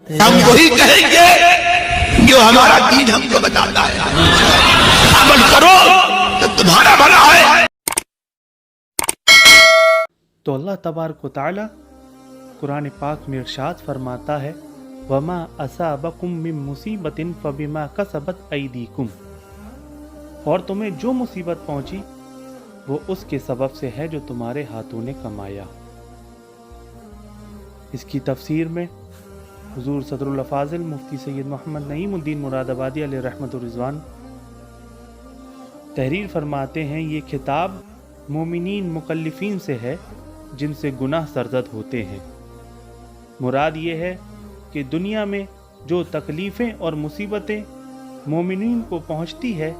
हम वही कहेंगे जो हमारा दीन हमको बताता है। अमल करो तो तुम्हारा भला है। तो अल्लाह तबारक व तआला कुरान पाक में इरशाद फरमाता है, वमा असाबकुम मिन मुसीबतिन फबिमा कसबत ऐदीकुम, और तुम्हें जो मुसीबत पहुंची वो उसके सबब से है जो तुम्हारे हाथों ने कमाया। इसकी तफसीर में हुजूर सदरुल अफाज़िल मुफ्ती सैयद मोहम्मद नईमुद्दीन मुरादाबादी अलैहि रहमतुर रिज़वान तहरीर फरमाते हैं, ये खिताब मोमिनीन मुकल्लिफीन से है जिनसे गुनाह सरजद होते हैं। मुराद ये है कि दुनिया में जो तकलीफ़ें और मुसीबतें मोमिनीन को पहुंचती है,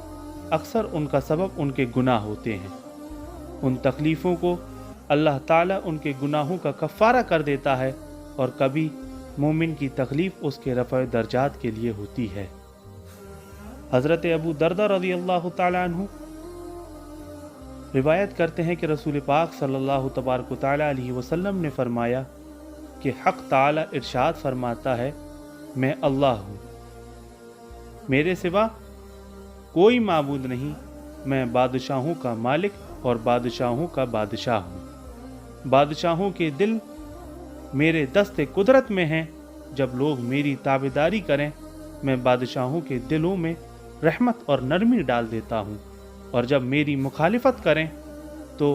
अक्सर उनका सबब उनके गुनाह होते हैं। उन तकलीफ़ों को अल्लाह ताला उनके गुनाहों का कफ़ारा कर देता है, और कभी मोमिन की तकलीफ़ उसके रफ़अ दर्जात के लिए होती है। हज़रत अबू दरदा रज़ी अल्लाह ताला अन्हु रिवायत करते हैं कि रसूल पाक सल्लल्लाहु तबारक तआला अलैहि वसल्लम ने फरमाया कि हक़ ताला इरशाद फरमाता है, मैं अल्लाह हूँ, मेरे सिवा कोई माबूद नहीं, मैं बादशाहों का मालिक और बादशाहों का बादशाह हूँ। बादशाहों के दिल मेरे दस्ते कुदरत में हैं। जब लोग मेरी ताबेदारी करें, मैं बादशाहों के दिलों में रहमत और नरमी डाल देता हूँ, और जब मेरी मुखालिफत करें तो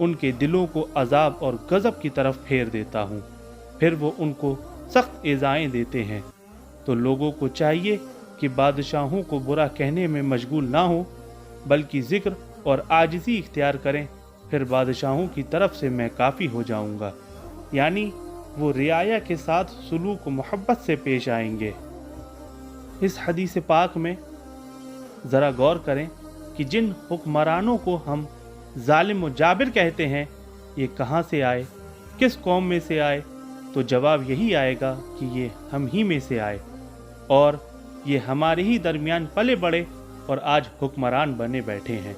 उनके दिलों को अजाब और गज़ब की तरफ फेर देता हूँ। फिर वो उनको सख्त इज़ाएं देते हैं। तो लोगों को चाहिए कि बादशाहों को बुरा कहने में मशगूल ना हो, बल्कि ज़िक्र और आजिज़ी इख्तियार करें, फिर बादशाहों की तरफ से मैं काफ़ी हो जाऊँगा। यानी वो रियाया के साथ सुलूक व मोहब्बत से पेश आएंगे। इस हदीस पाक में ज़रा गौर करें कि जिन हुक्मरानों को हम जालिम व जाबिर कहते हैं, ये कहाँ से आए, किस कौम में से आए, तो जवाब यही आएगा कि ये हम ही में से आए, और ये हमारे ही दरमियान पले बड़े और आज हुक्मरान बने बैठे हैं।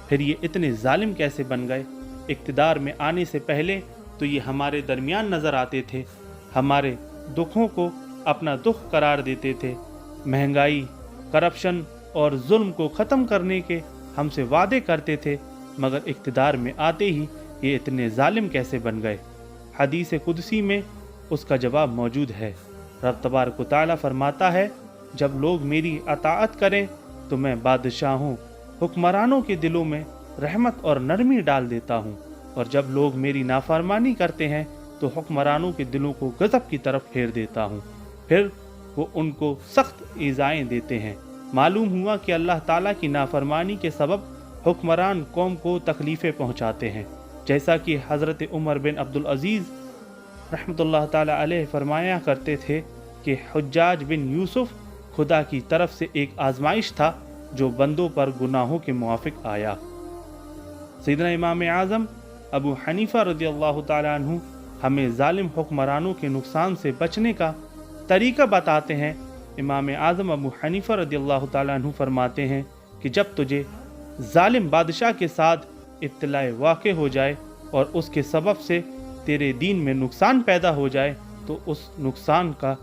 फिर ये इतने जालिम कैसे बन गए? इक़्तिदार में आने से पहले तो ये हमारे दरमियान नज़र आते थे, हमारे दुखों को अपना दुख करार देते थे, महंगाई, करप्शन और जुल्म को ख़त्म करने के हमसे वादे करते थे, मगर इक़्तिदार में आते ही ये इतने जालिम कैसे बन गए? हदीस कुदसी में उसका जवाब मौजूद है। रब तबारक व तआला फरमाता है, जब लोग मेरी अताअत करें तो मैं बादशाहों हुक्मरानों के दिलों में रहमत और नरमी डाल देता हूँ, और जब लोग मेरी नाफरमानी करते हैं तो हुक्मरानों के दिलों को गज़ब की तरफ फेर देता हूँ। फिर वो उनको सख्त ईज़ाएं देते हैं। मालूम हुआ कि अल्लाह ताला की नाफरमानी के सबब हुक्मरान कौम को तकलीफ़ें पहुँचाते हैं, जैसा कि हज़रत उमर बिन अब्दुल अज़ीज़ रहमतुल्लाह ताला अलैह फरमाया करते थे कि हुज्जाज बिन यूसुफ खुदा की तरफ से एक आजमाइश था जो बंदों पर गुनाहों के मुआफिक आया। सैयदना इमाम आज़म अबू हनीफ़ा रज़ियल्लाहु ताला अन्हु हमें जालिम हुक्मरानों के नुकसान से बचने का तरीका बताते हैं। इमाम आज़म अबू हनीफ़ा रज़ियल्लाहु ताला अन्हु फरमाते हैं कि जब तुझे जालिम बादशाह के साथ इब्तिलाए वाक़े हो जाए और उसके सबब से तेरे दीन में नुकसान पैदा हो जाए, तो उस नुकसान का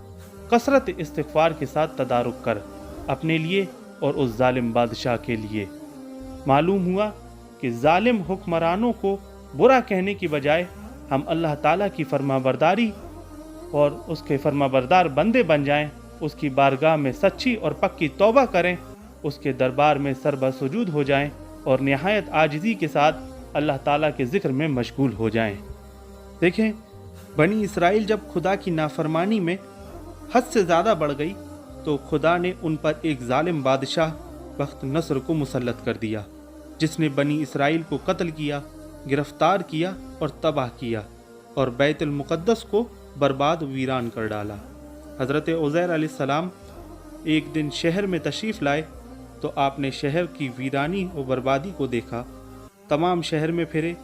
कसरत इस्तिग़फ़ार के साथ तदारुक कर, अपने लिए और उस जालिम बादशाह के लिए। मालूम हुआ कि जालिम हुक्मरानों को बुरा कहने की बजाय हम अल्लाह ताला की फरमाबरदारी और उसके फरमाबरदार बंदे बन जाएं, उसकी बारगाह में सच्ची और पक्की तौबा करें, उसके दरबार में सरबसुजूद हो जाएं और निहायत आजिज़ी के साथ अल्लाह ताला के ज़िक्र में मशगूल हो जाएं। देखें, बनी इसराइल जब खुदा की नाफरमानी में हद से ज़्यादा बढ़ गई तो खुदा ने उन पर एक जालिम बादशाह बख्त नस्र को मुसल्लत कर दिया, जिसने बनी इसराइल को कत्ल किया, गिरफ्तार किया और तबाह किया, और बैतुल मुक़द्दस को बर्बाद वीरान कर डाला। हज़रत उज़ैर अलैहिस्सलाम एक दिन शहर में तशरीफ़ लाए तो आपने शहर की वीरानी और बर्बादी को देखा। तमाम शहर में फिरे,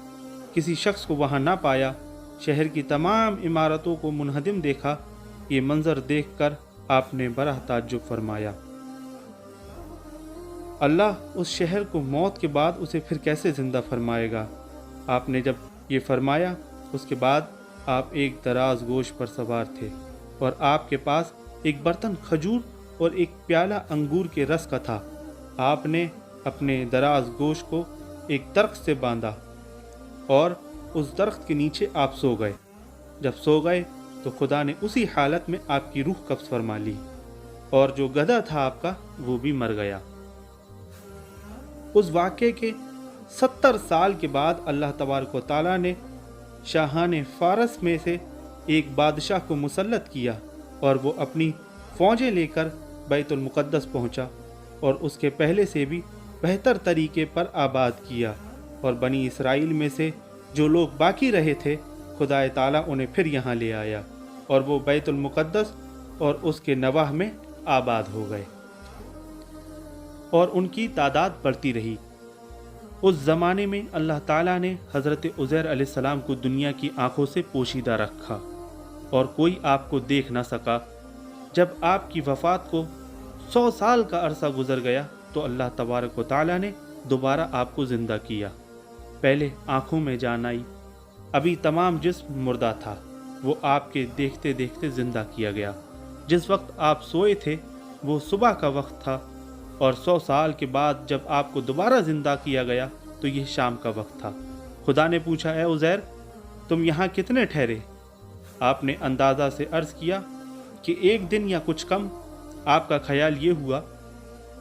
किसी शख्स को वहाँ ना पाया। शहर की तमाम इमारतों को मुनहदिम देखा। ये मंजर देखकर आपने बड़ा ताज्जुब फरमाया, अल्लाह उस शहर को मौत के बाद उसे फिर कैसे ज़िंदा फरमाएगा। आपने जब ये फरमाया, उसके बाद आप एक दराज गोश पर सवार थे। اور آپ کے پاس ایک برتن کھجور اور ایک پیالہ انگور کے رس کا تھا۔ آپ نے اپنے دراز گوش کو ایک درخت سے باندھا اور اس درخت کے نیچے آپ سو گئے۔ جب سو گئے تو خدا نے اسی حالت میں آپ کی روح قبض فرما لی، اور جو گدھا تھا آپ کا وہ بھی مر گیا۔ اس واقعے کے 70 سال کے بعد اللہ تبارک و تعالیٰ نے شاہان فارس میں سے ایک بادشاہ کو مسلط کیا، اور وہ اپنی فوجیں لے کر بیت المقدس پہنچا اور اس کے پہلے سے بھی بہتر طریقے پر آباد کیا، اور بنی اسرائیل میں سے جو لوگ باقی رہے تھے خدا تعالیٰ انہیں پھر یہاں لے آیا، اور وہ بیت المقدس اور اس کے نواح میں آباد ہو گئے، اور ان کی تعداد بڑھتی رہی۔ اس زمانے میں اللہ تعالیٰ نے حضرت عزیر علیہ السلام کو دنیا کی آنکھوں سے پوشیدہ رکھا، اور کوئی آپ کو دیکھ نہ سکا۔ جب آپ کی وفات کو 100 سال کا عرصہ گزر گیا تو اللہ تبارک و تعالیٰ نے دوبارہ آپ کو زندہ کیا۔ پہلے آنکھوں میں جان آئی، ابھی تمام جسم مردہ تھا، وہ آپ کے دیکھتے دیکھتے زندہ کیا گیا۔ جس وقت آپ سوئے تھے وہ صبح کا وقت تھا، اور 100 سال کے بعد جب آپ کو دوبارہ زندہ کیا گیا تو یہ شام کا وقت تھا۔ خدا نے پوچھا، اے عزیر تم یہاں کتنے ٹھہرے؟ آپ نے اندازہ سے عرض کیا کہ 1 دن یا کچھ کم۔ آپ کا خیال یہ ہوا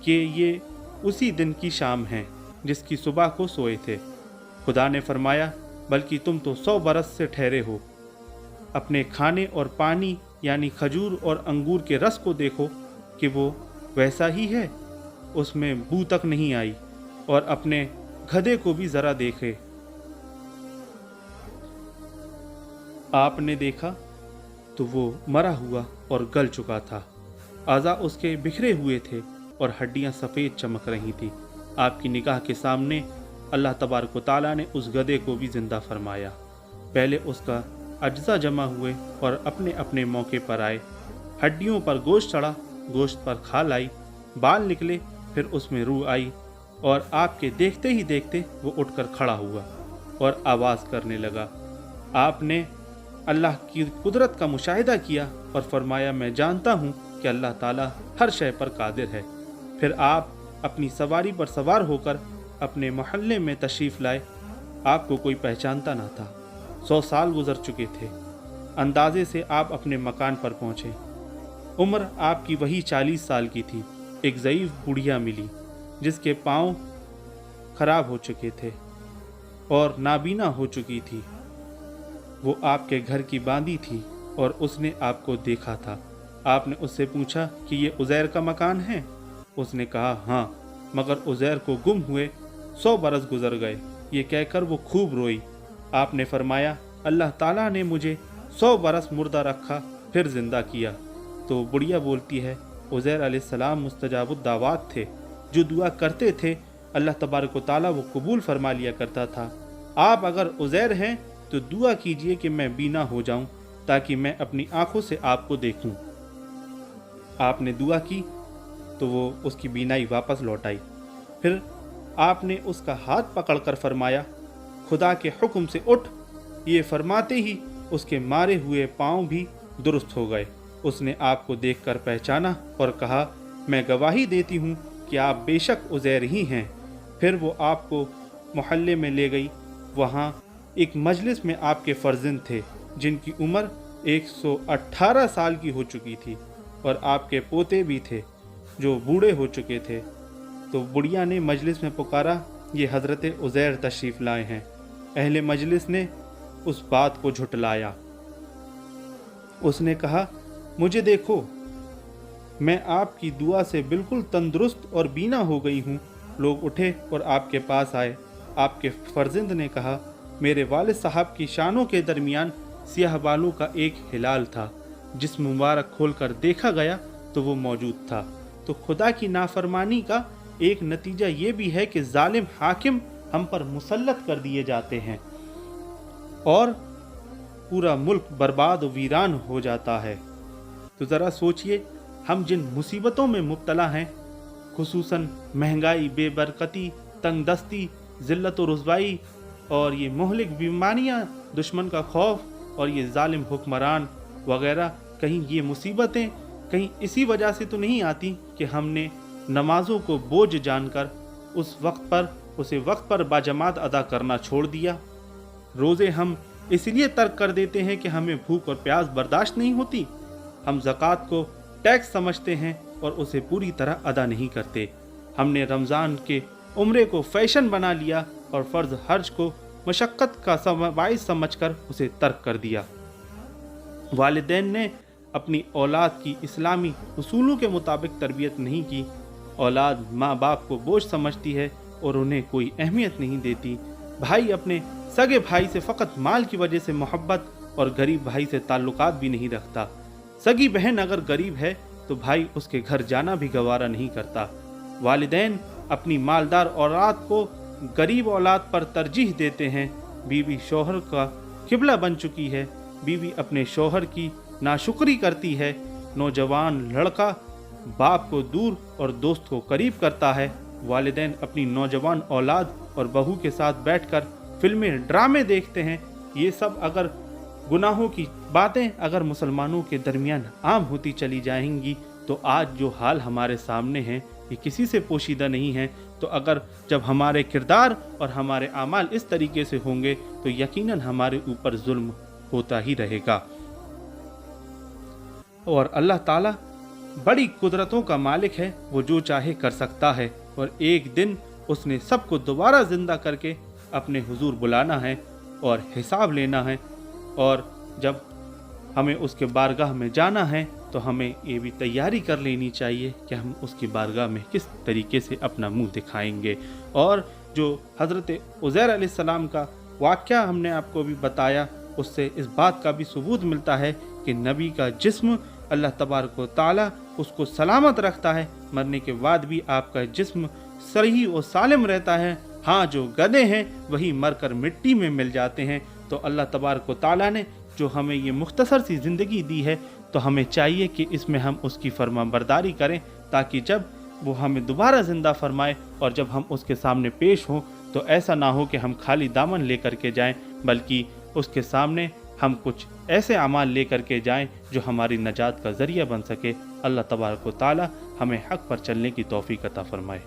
کہ یہ اسی دن کی شام ہے جس کی صبح کو سوئے تھے۔ خدا نے فرمایا، بلکہ تم تو 100 برس سے ٹھہرے ہو۔ اپنے کھانے اور پانی یعنی کھجور اور انگور کے رس کو دیکھو کہ وہ ویسا ہی ہے، اس میں بو تک نہیں آئی، اور اپنے گدھے کو بھی ذرا دیکھے۔ آپ نے دیکھا تو وہ مرا ہوا اور گل چکا تھا، اعضاء اس کے بکھرے ہوئے تھے اور ہڈیاں سفید چمک رہی تھی۔ آپ کی نگاہ کے سامنے اللہ تبارک و تعالیٰ نے اس گدھے کو بھی زندہ فرمایا۔ پہلے اس کا اجزا جمع ہوئے اور اپنے اپنے موقع پر آئے۔ ہڈیوں پر گوشت چڑھا، گوشت پر کھال آئی، بال نکلے، پھر اس میں روح آئی، اور آپ کے دیکھتے ہی دیکھتے وہ اٹھ کر کھڑا ہوا اور آواز کرنے لگا۔ آپ نے اللہ کی قدرت کا مشاہدہ کیا اور فرمایا، میں جانتا ہوں کہ اللہ تعالیٰ ہر شے پر قادر ہے۔ پھر آپ اپنی سواری پر سوار ہو کر اپنے محلے میں تشریف لائے۔ آپ کو کوئی پہچانتا نہ تھا۔ 100 سال گزر چکے تھے۔ اندازے سے آپ اپنے مکان پر پہنچے۔ عمر آپ کی وہی 40 سال کی تھی۔ ایک ضعیف بڑھیا ملی جس کے پاؤں خراب ہو چکے تھے اور نابینا ہو چکی تھی۔ وہ آپ کے گھر کی باندھی تھی اور اس نے آپ کو دیکھا تھا۔ آپ نے اس سے پوچھا کہ یہ عزیر کا مکان ہے؟ اس نے کہا ہاں، مگر عزیر کو گم ہوئے 100 برس گزر گئے۔ یہ کہہ کر وہ خوب روئی۔ آپ نے فرمایا، اللہ تعالیٰ نے مجھے 100 برس مردہ رکھا پھر زندہ کیا۔ تو بڑھیا بولتی ہے، عزیر علیہ السلام مستجاب الدعوات تھے، جو دعا کرتے تھے اللہ تبارک و تعالیٰ وہ قبول فرما لیا کرتا تھا۔ آپ اگر عزیر ہیں تو دعا کیجئے کہ میں بینا ہو جاؤں تاکہ میں اپنی آنکھوں سے آپ کو دیکھوں۔ آپ نے دعا کی تو وہ اس کی بینائی واپس لوٹ آئی۔ پھر آپ نے اس کا ہاتھ پکڑ کر فرمایا، خدا کے حکم سے اٹھ۔ یہ فرماتے ہی اس کے مارے ہوئے پاؤں بھی درست ہو گئے۔ اس نے آپ کو دیکھ کر پہچانا اور کہا، میں گواہی دیتی ہوں کہ آپ بے شک عزیر ہی ہیں۔ پھر وہ آپ کو محلے میں لے گئی۔ وہاں ایک مجلس میں آپ کے فرزند تھے جن کی عمر 118 سال کی ہو چکی تھی، اور آپ کے پوتے بھی تھے جو بوڑھے ہو چکے تھے۔ تو بڑھیا نے مجلس میں پکارا، یہ حضرت عزیر تشریف لائے ہیں۔ اہل مجلس نے اس بات کو جھٹلایا۔ اس نے کہا، مجھے دیکھو، میں آپ کی دعا سے بالکل تندرست اور بینا ہو گئی ہوں۔ لوگ اٹھے اور آپ کے پاس آئے۔ آپ کے فرزند نے کہا، میرے والد صاحب کی شانوں کے درمیان سیاہ بالوں کا ایک ہلال تھا، جس مبارک کھول کر دیکھا گیا تو وہ موجود تھا۔ تو خدا کی نافرمانی کا ایک نتیجہ یہ بھی ہے کہ ظالم حاکم ہم پر مسلط کر دیے جاتے ہیں اور پورا ملک برباد و ویران ہو جاتا ہے۔ تو ذرا سوچئے، ہم جن مصیبتوں میں مبتلا ہیں، خصوصاً مہنگائی، بے برکتی، تنگ دستی، ذلت و رسوائی، اور یہ مہلک بیماریاں، دشمن کا خوف، اور یہ ظالم حکمران وغیرہ कहीं ये मुसीबतें कहीं इसी वजह से तो नहीं आती कि हमने नमाजों को बोझ जानकर उसे वक्त पर बाजमात अदा करना छोड़ दिया। रोज़े हम इसलिए तर्क कर देते हैं कि हमें भूख और प्यास बर्दाश्त नहीं होती। हम ज़कात को टैक्स समझते हैं और उसे पूरी तरह अदा नहीं करते। हमने रमज़ान के उम्रे को फैशन बना लिया और फ़र्ज़ हज को मशक्क़त का बाइस समझकर उसे तर्क कर दिया। वालिदैन ने अपनी औलाद की इस्लामी उसूलों के मुताबिक तरबियत नहीं की। औलाद माँ बाप को बोझ समझती है और उन्हें कोई अहमियत नहीं देती। भाई अपने सगे भाई से फ़कत माल की वजह से मोहब्बत और गरीब भाई से ताल्लुकात भी नहीं रखता। सगी बहन अगर गरीब है तो भाई उसके घर जाना भी गवारा नहीं करता। वालिदैन अपनी मालदार औलाद को गरीब औलाद पर तरजीह देते हैं। बीवी शौहर का किबला बन चुकी है। बीवी अपने शौहर की नाशुक्री करती है। नौजवान लड़का बाप को दूर और दोस्त को करीब करता है। वालिदैन अपनी नौजवान औलाद और बहू के साथ बैठकर फिल्में ड्रामे देखते हैं। ये सब अगर गुनाहों की बातें अगर मुसलमानों के दरमियान आम होती चली जाएंगी तो आज जो हाल हमारे सामने हैं ये किसी से पोशीदा नहीं है। तो अगर जब हमारे किरदार और हमारे आमाल इस तरीके से होंगे तो यकीनन हमारे ऊपर जुल्म होता ही रहेगा। और अल्लाह ताला बड़ी कुदरतों का मालिक है, वो जो चाहे कर सकता है। और एक दिन उसने सबको दोबारा जिंदा करके अपने हुजूर बुलाना है और हिसाब लेना है। और जब हमें उसके बारगाह में जाना है तो हमें ये भी तैयारी कर लेनी चाहिए कि हम उसकी बारगाह में किस तरीके से अपना मुंह दिखाएंगे। और जो हज़रत उज़ैर अलैहिस्सलाम का वाक़या हमने आपको भी बताया, उससे इस बात का भी सबूत मिलता है कि नबी का जिस्म अल्लाह तबारक व तआला उसको सलामत रखता है। मरने के बाद भी आपका जिस्म सही और सालिम रहता है। हाँ, जो गधे हैं वही मरकर मिट्टी में मिल जाते हैं। तो अल्लाह तबारक व तआला ने जो हमें ये मुख्तसर सी ज़िंदगी दी है तो हमें चाहिए कि इसमें हम उसकी फरमाबरदारी करें ताकि जब वो हमें दोबारा ज़िंदा फरमाए और जब हम उसके सामने पेश हों तो ऐसा ना हो कि हम खाली दामन लेकर के जाएं, बल्कि उसके सामने हम कुछ ऐसे अमाल लेकर के जाएं जो हमारी नजात का ज़रिया बन सके। अल्लाह तबारक व तआला हमें हक़ पर चलने की तौफ़ीक़ अता फ़रमाए।